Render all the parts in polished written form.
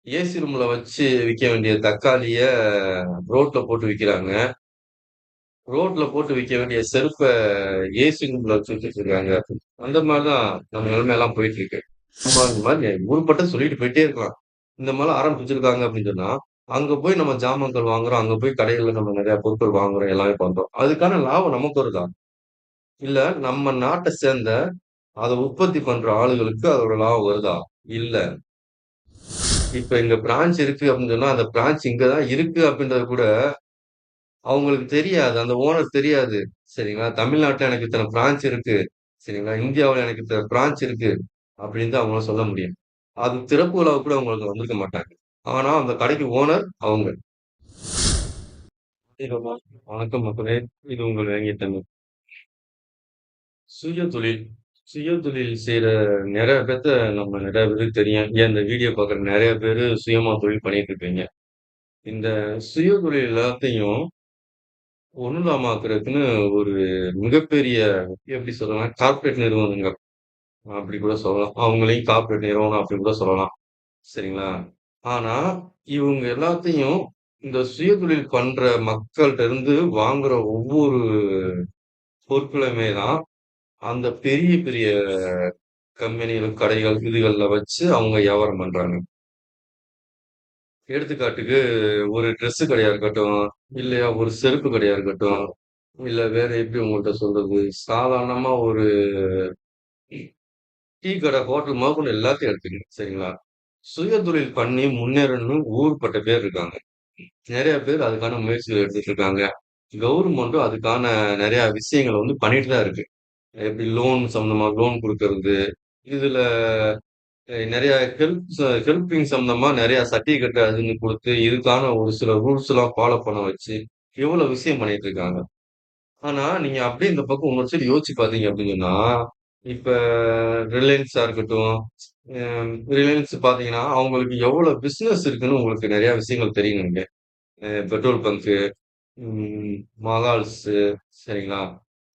AC ரூம்ல வச்சு விக்க வேண்டிய தக்காளிய ரோட்ல போட்டு விக்கிறாங்க. ரோட்ல போட்டு விக்க வேண்டிய செருப்ப ஏசி ரூம்ல வச்சு வித்துட்டு இருக்காங்க. அந்த மாரி தான் நம்ம நிலைமைலாம் போயிட்டு இருக்கு. நம்ம இந்த மாரி ஊருப்பட்ட சொல்லிட்டு போயிட்டே இருக்கலாம். இந்த மாரிலாம் ஆரம்பிச்சிருக்காங்க அப்படின்னு சொன்னா, அங்க போய் நம்ம ஜாமான்கள் வாங்குறோம். அங்க போய் கடைகள்ல நம்ம நெறைய பொருட்கள் வாங்குறோம். எல்லாமே பண்றோம். அதுக்கான லாபம் நமக்கு வருதா? இல்ல நம்ம நாட்ட சேர்ந்த அத உற்பத்தி பண்ற ஆளுகளுக்கு அதோட லாபம் வருதா? இல்ல. இப்ப இங்க பிரான்ச் இருக்கு அப்படின்னு சொன்னா, அந்த பிரான்ச் இங்க தான் இருக்கு அப்படின்றது கூட அவங்களுக்கு தெரியாது. அந்த ஓனர் தெரியாது. சரிங்களா? தமிழ்நாட்டுல எனக்கு இத்தன பிரான்ச் இருக்கு. சரிங்களா? இந்தியாவுல எனக்கு இத்தன பிரான்ச் இருக்கு. அப்படின்னு தான் அவங்களால சொல்ல முடியும். அது திறப்பு விழாவுக்கு கூட அவங்களுக்கு வந்திருக்க மாட்டாங்க. ஆனா, அந்த கடைக்கு ஓனர் அவங்க. வணக்கம் மக்களே! இது உங்கள் வேங்கை தமிழ். சுயதொழில். சுயதொழில் செய்ற நெறைய பேத்த நம்ம நெறைய பேருக்கு தெரியும். ஏன் இந்த வீடியோ பார்க்குற நெறைய பேரு சுயமா தொழில் பண்ணிட்டு இருப்பீங்க. இந்த சுயதொழில் எல்லாத்தையும் ஒண்ணுதாமாக்குறதுக்குன்னு ஒரு மிகப்பெரிய எப்படி சொல்லலாம்? கார்ப்பரேட் நிறுவனங்கள் அப்படி கூட சொல்லலாம். அவங்களையும் கார்ப்பரேட் நிறுவனம் அப்படி கூட சொல்லலாம். சரிங்களா? ஆனா, இவங்க எல்லாத்தையும் இந்த சுயதொழில் பண்ற மக்கள்ட்ட இருந்து வாங்குற ஒவ்வொரு பொருட்களுமே தான் அந்த பெரிய பெரிய கம்பெனிகள், கடைகள் இதுகள்ல வச்சு அவங்க வியாபாரம் பண்றாங்க. எடுத்துக்காட்டுக்கு ஒரு ட்ரெஸ் கடையா இருக்கட்டும், இல்லையா ஒரு செருப்பு கடையா இருக்கட்டும், இல்ல வேற எப்படி உங்கள்ட்ட சொல்றது? சாதாரணமா ஒரு டீ கடை, ஹோட்டல் முதற்கொண்டு எல்லாத்தையும் எடுத்துக்கங்க. சரிங்களா? சுயதொழில் பண்ணி முன்னேறணும்னு ஊர்பட்ட பேர் இருக்காங்க. நெறைய பேர் அதுக்கான முயற்சிகள் எடுத்துட்டு இருக்காங்க. கவர்மெண்ட்டும் அதுக்கான நெறைய விஷயங்கள வந்து பண்ணிட்டு தான் இருக்கு. எப்படி லோன் சம்மந்தமா லோன் குடுக்கறது, இதுல நெறைய ஹெல்பிங் சம்மந்தமா நெறைய சர்டிபிகேட் அதுன்னு குடுத்து, இதுக்கான ஒரு சில ரூல்ஸ்லாம் ஃபாலோ பண்ண வச்சு, இவ்வளோ விஷயம் பண்ணிட்டு இருக்காங்க. ஆனா, நீங்க அப்படியே இந்த பக்கம் இன்னொரு சைடு யோசிச்சு பார்த்தீங்க அப்படின்னு சொன்னா, இப்ப ரிலையன்ஸா இருக்கட்டும், அ ரிலையன்ஸ் பார்த்தீங்கன்னா, அவங்களுக்கு எவ்வளோ பிசினஸ் இருக்குன்னு உங்களுக்கு நெறைய விஷயங்கள் தெரியும் நீங்க. பெட்ரோல் பங்க்கு, ம் மஹால்ஸு சரிங்களா?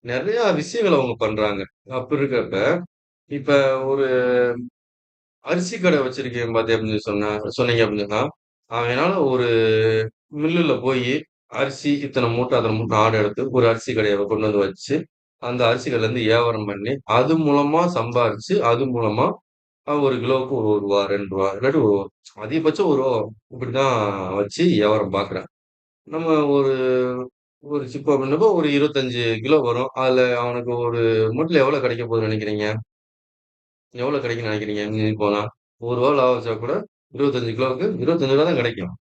நெறையா விஷயங்கள் அவங்க பண்றாங்க. அப்படி இருக்கப்ப, இப்ப ஒரு அரிசி கடை வச்சிருக்கேன் பாத்தியா அப்படின்னு சொன்னீங்க அப்படின்னு சொன்னா, அவனால ஒரு மில்லுல போயி அரிசி இத்தன மூட்டை, அத்தன மூட்டை ஆர்டர் எடுத்து ஒரு அரிசி கடைய கொண்டு வந்து வச்சு, அந்த அரிசி கடையிலருந்து வியாபாரம் பண்ணி, அது மூலமா சம்பாரிச்சு, அது மூலமா ஒரு கிலோவுக்கு ரூ. 1 ரூ. 2 இல்லாட்டி அதிகபட்சம் ரூ. 1 இப்படிதான் வச்சு வியாபாரம் பார்க்குறான். நம்ம ஒரு ஒரு சிப்பம் அப்படின்னப்போ ஒரு 25 கிலோ வரும். அதுல அவனுக்கு ஒரு மூட்ல எவ்வளோ கிடைக்க போகுதுன்னு நெனைக்கிறீங்க? எவ்வளோ கிடைக்கும்னு நெனைக்கிறீங்க? மிஞ்சி போனா? ரூ. 1 லாபம் வச்சா கூட 25 கிலோவுக்கு ரூ. 25 தான் கிடைக்கும். ரூ.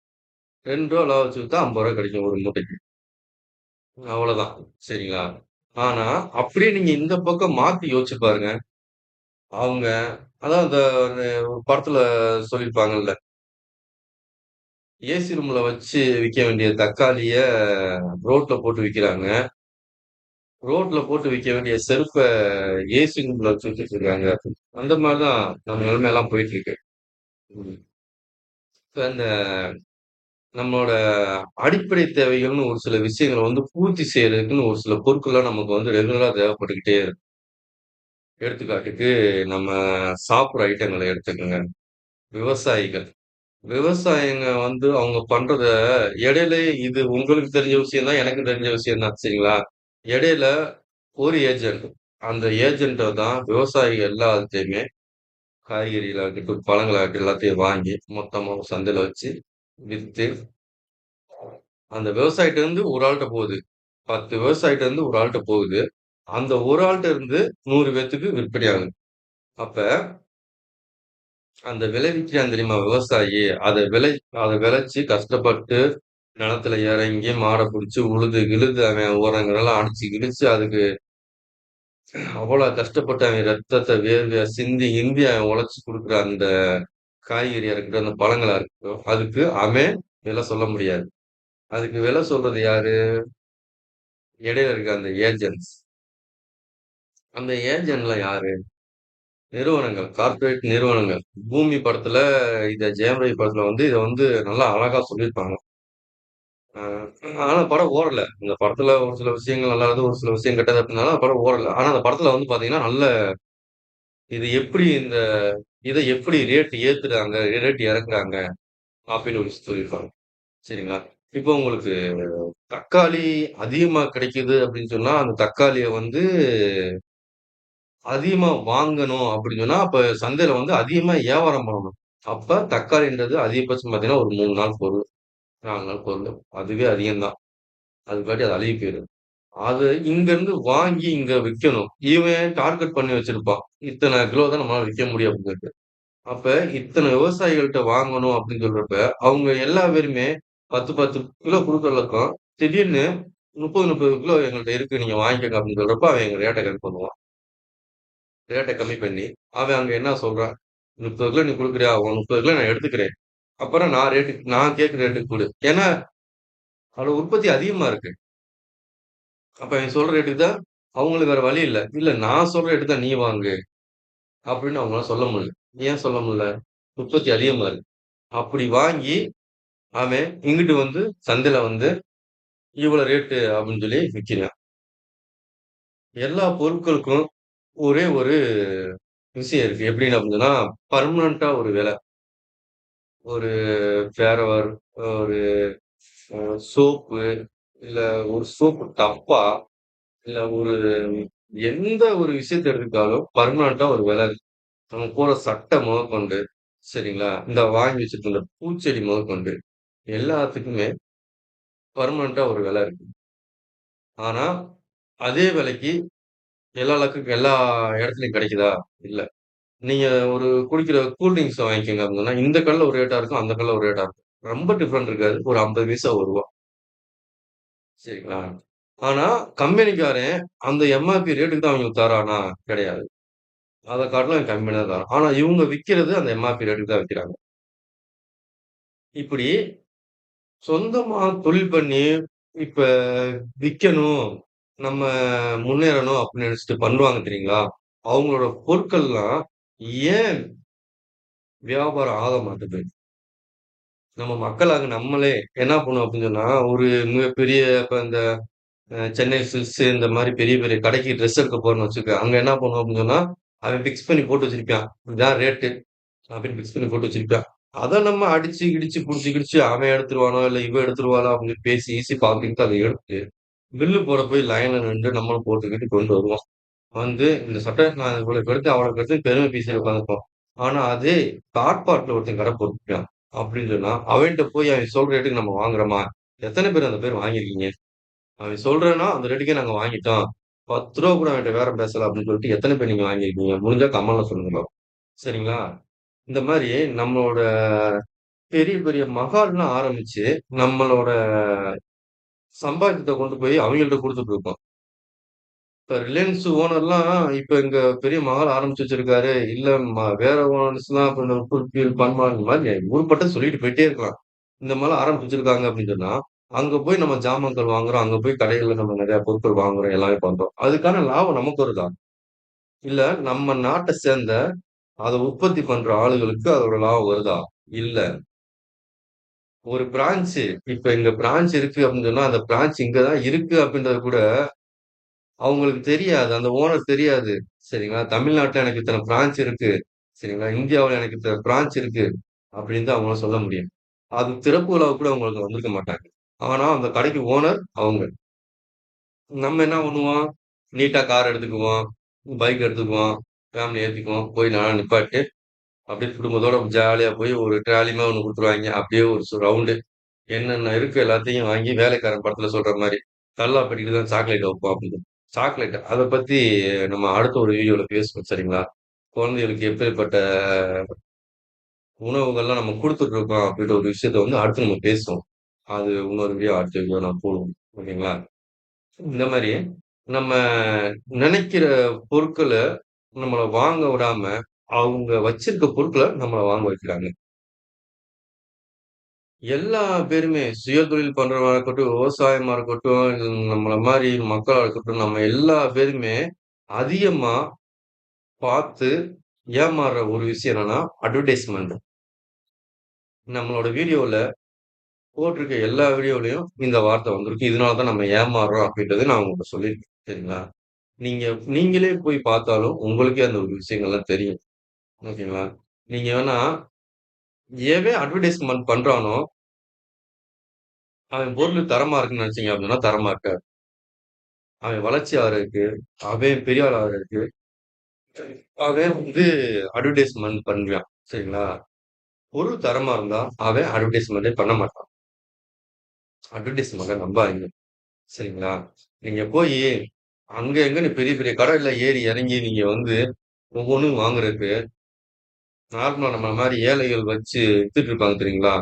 2 லாபம் வச்சு வித்தா ரூ. 50 கிடைக்கும் ஒரு மூட்டைக்கு. அவ்வளோதான். சரிங்களா? ஆனா, அப்படியே நீங்க இந்த பக்கம் மாத்தி யோசிச்சு பாருங்க. அவங்க அதான் அந்த ஒரு படத்துல சொல்லியிருப்பாங்கல்ல. ஏசி ரூம்ல வச்சு விக்க வேண்டிய தக்காளிய ரோட்ல போட்டு விக்கிறாங்க. ரோட்ல போட்டு விக்க வேண்டிய செருப்ப ஏசி ரூம்ல வச்சு வித்துட்டு இருக்காங்க. அந்த மாரி தான் நம்ம நிலைமைலாம் போயிட்டு இருக்கு. ம். இப்ப இந்த நம்மளோட அடிப்படை தேவைகள்னு ஒரு சில விஷயங்கள வந்து பூர்த்தி செய்றதுக்குன்னு ஒரு சில பொருட்கள்லாம் நமக்கு வந்து ரெகுலரா தேவைப்பட்டுக்கிட்டே இருக்கு. எடுத்துக்காட்டுக்கு நம்ம சாப்பிடுற ஐட்டங்கள எடுத்துக்கங்க. விவசாயிகள். விவசாயிங்க வந்து அவங்க பண்றத இடையிலேயே இது உங்களுக்கு தெரிஞ்ச விஷயம் தான், எனக்கும் தெரிஞ்ச விஷயம் தான். சரிங்களா? இடையில ஒரு ஏஜென்ட். அந்த ஏஜென்ட்ட தான் விவசாயிகள் எல்லாத்தையுமே காய்கறிகளாகட்டும், பழங்களாகட்டும் எல்லாத்தையும் வாங்கி மொத்தமா ஒரு சந்தையில வச்சு வித்து, அந்த விவசாயிட்ட இருந்து ஒரு ஆள்ட்ட போகுது. 10 விவசாயிட்ட இருந்து ஒரு ஆள்ட்ட போகுது. அந்த ஒரு ஆள்ட்ட இருந்து 100 பேத்துக்கு விற்பனை ஆகுது. அப்ப அந்த விளைவிக்கிறான் தெரியுமா விவசாயி, அத விளைச்சு கஷ்டப்பட்டு நிலத்துல இறங்கி மாட புடிச்சு உழுது கிழுது அவன் உரங்களெல்லாம் அடிச்சு கிடிச்சு அதுக்கு அவ்வளோ கஷ்டப்பட்டு அவன் ரத்தத்த வேர்வைய சிந்தி கிந்தி அவன் உழைச்சு குடுக்குற அந்த காய்கறியா இருக்கட்டும், அந்த பழங்களா இருக்கட்டும், அதுக்கு அவன் விலை சொல்ல முடியாது. அதுக்கு விலை சொல்றது யாரு? இடையில இருக்க அந்த ஏஜென்ட்ஸ். அந்த ஏஜென்ட்லாம் யாரு? நிறுவனங்கள், கார்ப்பரேட் நிறுவனங்கள். பூமி படத்துல ஜெயம் ரவி படத்துல வந்து இத வந்து நல்லா அழகா சொல்லியிருப்பாங்க. அ ஆனா படம் ஓடல. இந்த படத்துல ஒரு சில விஷயங்கள் நல்லா இருந்தது, ஒரு சில விஷயம் கெட்டது அப்டினாலும் அந்த படம் ஓடல. ஆனா அந்த படத்துல வந்து பாத்தீங்கன்னா, நல்ல இது எப்படி இந்த இத எப்படி ரேட் ஏத்துறாங்க, ரேட் இறக்குறாங்க. அப்படின்னு ஒரு விஷயம் சொல்லியிருப்பாங்க. சரிங்களா? இப்போ உங்களுக்கு தக்காளி அதிகமா கிடைக்குது அப்படின்னு சொன்னா, அந்த தக்காளிய வந்து அதிகமா வாங்கணும் அப்படின்னு சொன்னா, அப்ப சந்தையில வந்து அதிகமா வியாபாரம் பண்ணணும். அப்ப தக்காளின்றது அதிகபட்சம் பார்த்தீங்கன்னா, ஒரு 3 நாள் பொருள், 4 நாள் பொருள். அதுவே அதிகம் தான். அதுக்காட்டி அது அழுகி போயிரும். அது இங்கருந்து வாங்கி இங்க விக்கணும். இவன் டார்கெட் பண்ணி வச்சிருப்பான். இத்தன கிலோ தான் நம்மளால விக்க முடியும் அப்படின்னு சொல்லிட்டு. அப்ப இத்தன விவசாயிகள்ட்ட வாங்கணும் அப்படின்னு சொல்றப்ப, அவங்க எல்லா பேருமே 10, 10 கிலோ குடுக்குறதுக்கும், திடீர்னு 30, 30 கிலோ எங்கள்ட்ட இருக்கு. நீங்க வாங்கிக்கங்க அப்படின்னு சொல்றப்ப, அவன் எங்க ரேட்ட கம்மி பண்ணுவான். ரேட்ட கம்மி பண்ணி, அவன் அங்க என்ன சொல்றான்? 30 கிலோ நீ குடுக்குறியா? உன் 30 கிலோ நான் எடுத்துக்கிறேன். அப்புறம் நான் கேட்கிற ரேட்டுக்கு குடு. ஏன்னா, அதோட உற்பத்தி அதிகமா இருக்கு. அப்ப அவன் சொல்ற ரேட்டுக்கு தான் அவங்களுக்கு வேற வழி இல்ல. இல்ல நான் சொல்ற ரேட்டுக்கு தான் நீ வாங்கு. அப்படின்னு அவங்களால சொல்ல முடியல. ஏன் சொல்ல முடியல? உற்பத்தி அதிகமா இருக்கு. அப்படி வாங்கி அவன் இங்கிட்டு வந்து சந்தையில வந்து இவ்வளோ ரேட்டு அப்படின்னு சொல்லி விக்கிறான். எல்லா பொருட்களுக்கும் ஒரே ஒரு விஷயம் இருக்கு. எப்படின்னு அப்படின்னு சொன்னா, பெர்மனன்ட்டா ஒரு விலை. ஒரு ஃபேரவர், ஒரு சோப்பு, இல்ல ஒரு சோப்பு டப்பா, இல்ல ஒரு எந்த ஒரு விஷயத்த எடுத்துக்கிட்டாலும் பெர்மனன்ட்டா ஒரு விலை இருக்கு. நம்ம போடுற சட்டை முதற்கொண்டு, சரிங்களா? இந்த வாங்கி வச்சிருக்க இந்த பூச்செடி முதற்கொண்டு, எல்லாத்துக்குமே பெர்மனன்ட்டா ஒரு விலை இருக்கு. ஆனா, அதே விலைக்கு எல்லா இடத்துலயும் கிடைக்குதா? இல்ல. நீங்க ஒரு குடிக்கிற கூல் ட்ரிங்க்ஸ் வாங்கிக்கங்க அப்டின்னா, இந்த கடையில ஒரு ரேட்டா இருக்கும். அந்த கடையில ஒரு ரேட்டா இருக்கும். ரொம்ப டிஃபரெண்ட் இருக்காது. ஒரு 50 பைசா ரூ. 1 சரிங்களா? ஆனா, கம்பெனிக்காரன் அந்த எம்.ஆர்.பி ரேட்டுக்கு தான் அவங்களுக்கு தரானா? கிடையாது. அத காட்டிலும் கம்மியா தான் தரான். ஆனா, இவங்க விக்கிறது அந்த எம்.ஆர்.பி ரேட்டுக்கு தான் விக்கிறாங்க. இப்படி சொந்தமா தொழில் பண்ணி, இப்ப விக்கணும், நம்ம முன்னேறணும் அப்படின்னு நெனச்சுட்டு பண்ணுவாங்க தெரியுங்களா? அவங்களோட பொருட்கள்லாம் ஏன் வியாபாரம் ஆக மாட்டுது? நம்ம மக்களாக நம்மளே என்ன பண்ணுவோம் அப்படின்னு சொன்னா, ஒரு மிகப்பெரிய இப்ப இந்த சென்னை சில்க்ஸ் இந்த மாரி பெரிய பெரிய கடைக்கு ட்ரெஸ் எடுக்க போறோம்னு வச்சுக்க. அங்க என்ன பண்ணுவோம் அப்படின்னு சொன்னா, அவன் பிக்ஸ் பண்ணி போட்டு வச்சிருப்பான். இதான் ரேட்டு அப்படின்னு பிக்ஸ் பண்ணி போட்டு வச்சிருப்பான். அத நம்ம அடிச்சு, கிடிச்சு, புடிச்சு, கிடிச்சு அவன் எடுத்துருவானோ, இல்ல இவ எடுத்துருவாளோ அப்படின்னு பேசி ஈசி பார்த்துக்கிட்டு அத எடுத்து, பில்லு போட போய் லைன்ல நின்டு நம்மளும் போட்டுக்கிட்டு கொண்டு வருவோம். வந்து இந்த சட்டை நான் இவ்வளவுக்கு எடுத்தேன், அவ்வளவுக்கு எடுத்தேன்னு பெருமை பேசிட்டு உட்காந்துருப்போம். ஆனா அதே தாட்பாட்ல ஒருத்தன் கடை போட்டுருக்கான் அப்படின்னு சொன்னா, அவன்ட்ட போய் அவன் சொல்ற ரேட்டுக்கு நம்ம வாங்குறோமா? எத்தன பேர் அந்த பேர் வாங்கியிருக்கீங்க? அவன் சொல்றான்னா, அந்த ரேட்டுக்கே நாங்க வாங்கிட்டோம். ரூ. 10 கூட அவன்ட்ட பேரம் பேசல அப்படின்னு சொல்லிட்டு எத்தன பேர் நீங்க வாங்கியிருக்கீங்க? முடிஞ்சா கமெண்ட்ல சொல்லுங்க. சரிங்களா? இந்த மாரி நம்மளோட பெரிய பெரிய மகால்லாம் ஆரம்பிச்சு, நம்மளோட சம்பாத்தியத்த கொண்டு போய் அவங்கள்ட்ட குடுத்துட்டு இருக்கோம். இப்ப ரிலையன்ஸ் ஓனர்லாம் இப்ப இங்க பெரிய மஹால் ஆரம்பிச்சு வச்சிருக்காரு. இல்ல வேற ஓனர்ஸ்லாம் இப்ப இந்த ஃபுல்ஃபில், பன்மால் இந்த மாரி ஊருப்பட்ட சொல்லிட்டு போயிட்டே இருக்கலாம். இந்த மாரிலாம் ஆரம்பிச்சு வச்சிருக்காங்க அப்படின்னு சொன்னா, அங்க போய் நம்ம ஜாமான்கள் வாங்குறோம். அங்க போய் கடைகள்ல நம்ம நெறைய பொருட்கள் வாங்குறோம். எல்லாமே பண்றோம். அதுக்கான லாபம் நமக்கு வருதா? இல்ல நம்ம நாட்ட சேர்ந்த அத உற்பத்தி பண்ற ஆளுகளுக்கு அதோட லாபம் வருதா? இல்ல. ஒரு பிரான்ச் இப்ப இங்க பிரான்ச் இருக்கு அப்படின்னு சொன்னா, அந்த பிரான்ச் இங்க தான் இருக்கு அப்படின்றது கூட அவங்களுக்கு தெரியாது. அந்த ஓனர் தெரியாது. சரிங்களா? தமிழ்நாட்டுல எனக்கு இத்தன பிரான்ச் இருக்கு. சரிங்களா? இந்தியாவுல எனக்கு இத்தன பிரான்ச் இருக்கு. அப்படின்னு தான் அவங்களால சொல்ல முடியும். அது திறப்பு விழாவுக்கு கூட அவங்களுக்கு வந்திருக்க மாட்டாங்க. ஆனா, அந்த கடைக்கு ஓனர் அவங்க. நம்ம என்ன பண்ணுவோம்? நீட்டா கார் எடுத்துக்குவோம், பைக் எடுத்துக்குவோம், ஃபேமிலி ஏத்திக்குவோம். போய் நல்லா நிப்பாட்டிட்டு, அப்படியே குடும்பத்தோட ஜாலியா போய் ஒரு ட்ராலி மாரி ஒண்ணு குடுத்துருவாய்ங்க. அப்படியே ஒரு ரவுண்டு. என்னென்ன இருக்கு எல்லாத்தையும் வாங்கி வேலைக்காரன் படத்துல சொல்ற மாரி, கல்லா பெட்டியில தான் சாக்லேட் வைப்போம் அப்படின்னு. சாக்லேட் அத பத்தி நம்ம அடுத்த ஒரு வீடியோல பேசுவோம் சரிங்களா? குழந்தைகளுக்கு எப்பேர்ப்பட்ட உணவுகள்லாம் நம்ம குடுத்துட்டு இருக்கோம் அப்படின்ற ஒரு விஷயத்த வந்து அடுத்து நம்ம பேசுவோம். அது இன்னொரு வீடியோ அடுத்த வீடியோ நான் போடுவோம். ஓகேங்களா? இந்த மாரி நம்ம நெனைக்கிற பொருட்கள நம்மள வாங்க விடாம, அவங்க வச்சிருக்க பொருட்கள நம்மள வாங்க வைக்கிறாங்க. எல்லா பேருமே சுயதொழில் பண்றவங்களா இருக்கட்டும், விவசாயமா இருக்கட்டும், நம்மள மாரி மக்களா இருக்கட்டும், நம்ம எல்லா பேருமே அதிகமா பார்த்து ஏமாறுற ஒரு விஷயம் என்னன்னா, அட்வர்டைஸ்மென்ட். நம்மளோட வீடியோல போட்டிருக்க எல்லா வீடியோலயும் இந்த வார்த்தை வந்திருக்கு. இதனால தான் நம்ம ஏமாறுறோம் அப்படின்றத நான் உங்கள்ட்ட சொல்லியிருக்கேன். சரிங்களா? நீங்க நீங்களே போய் பார்த்தாலும் உங்களுக்கே அந்த ஒரு விஷயங்கள்லாம் தெரியும். ஓகேங்களா? நீங்க வேணா எவன் அட்வர்டைஸ்மென்ட் பண்றானோ, அவன் பொருள் தரமா இருக்குன்னு நெனச்சீங்க அப்டின்னா, தரமா இருக்காது. அவன் வளர்ச்சி ஆகுறதுக்கு, அவன் பெரிய ஆள் ஆகுறதுக்கு, அவன் அட்வர்டைஸ்மென்ட் பண்றான். சரிங்களா? பொருள் தரமா இருந்தா, அவன் அட்வர்டைஸ்மென்ட்டே பண்ண மாட்டான். அட்வர்டைஸ்மென்ட்ட நம்பாதீங்க. சரிங்களா? நீங்க போயி, அங்க இங்கன்னு பெரிய பெரிய கடைல ஏறி எறங்கி நீங்க ஒவ்வொன்னும் வாங்குறதுக்கு, நார்மலா நம்மள மாரி ஏழைகள் வச்சு வித்துட்டு இருப்பாங்க தெரியுங்களா?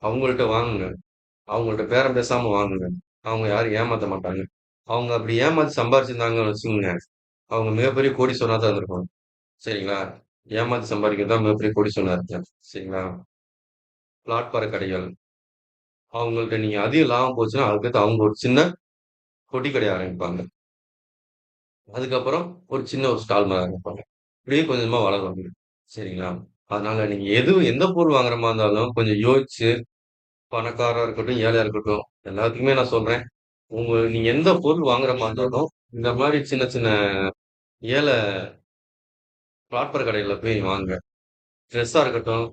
அவங்கள்ட்ட வாங்குங்க. அவங்கள்ட்ட பேரம் பேசாம வாங்குங்க. அவங்க யாரும் ஏமாத்த மாட்டாங்க. அவங்க அப்படி ஏமாத்தி சம்பாரிச்சிருந்தாங்கன்னு வச்சுக்கோங்க, அவங்க மிகப்பெரிய கோடீஸ்வரனா தான் இருந்திருப்பாங்க. சரிங்களா? ஏமாத்தி சம்பாதிக்கிறது தான் மிகப்பெரிய கோடீஸ்வரனா இருக்காங்க. சரிங்களா? பிளாட்பார கடைகள். அவங்கள்ட்ட நீங்க அதிக லாபம் போச்சுன்னா, அதுக்கடுத்து அவங்க ஒரு சின்ன பொட்டி கடை ஆரம்பிப்பாங்க. அதுக்கப்புறம் ஒரு சின்ன ஒரு ஸ்டால் மாரி ஆரம்பிப்பாங்க. இப்படியே கொஞ்சம் கொஞ்சமா வளருவாங்க. சரிங்களா? அதனால நீங்க எந்த பொருள் வாங்குற மாரி இருந்தாலும் கொஞ்சம் யோசிச்சு, பணக்காரரா இருக்கட்டும், ஏழையா இருக்கட்டும், எல்லாத்துக்குமே நான் சொல்றேன். நீங்க எந்த பொருள் வாங்குற மாரி இருந்தாலும், இந்த மாரி சின்ன சின்ன ஏல பிளாட்பார கடைகள்ல போய் வாங்குங்க. ட்ரெஸ்ஸா இருக்கட்டும்,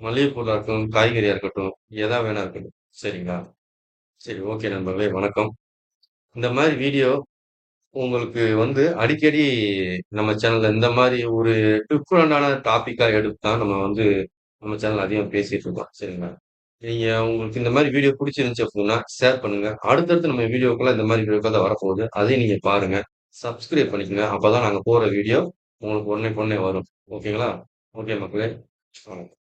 மளிகை பொருளா இருக்கட்டும், காய்கறியா இருக்கட்டும், எதா வேணா இருக்கட்டும். சரிங்களா? சரி, ஓகே நண்பர்களே, வணக்கம். இந்த மாரி வீடியோ உங்களுக்கு அடிக்கடி நம்ம சேனல்ல இந்த மாரி ஒரு டிஃபரண்டான டாபிக்கா எடுத்து தான் நம்ம சேனல்ல அதிகமா பேசிட்டு இருக்கோம். சரிங்களா? உங்களுக்கு இந்த மாரி வீடியோ புடிச்சிருந்துச்சு அப்டின்னா, ஷேர் பண்ணுங்க. அடுத்தடுத்து நம்ம வீடியோக்கெல்லாம் இந்த மாரி வீடியோக்கள் தான் வரப்போகுது. அதையும் நீங்க பாருங்க. சப்ஸ்கிரைப் பண்ணிக்கங்க. அப்பதான் நாங்க போடுற வீடியோ உங்களுக்கு உடனேக்குடனே வரும். ஓகேங்களா? ஓகே மக்களே. வணக்கம்.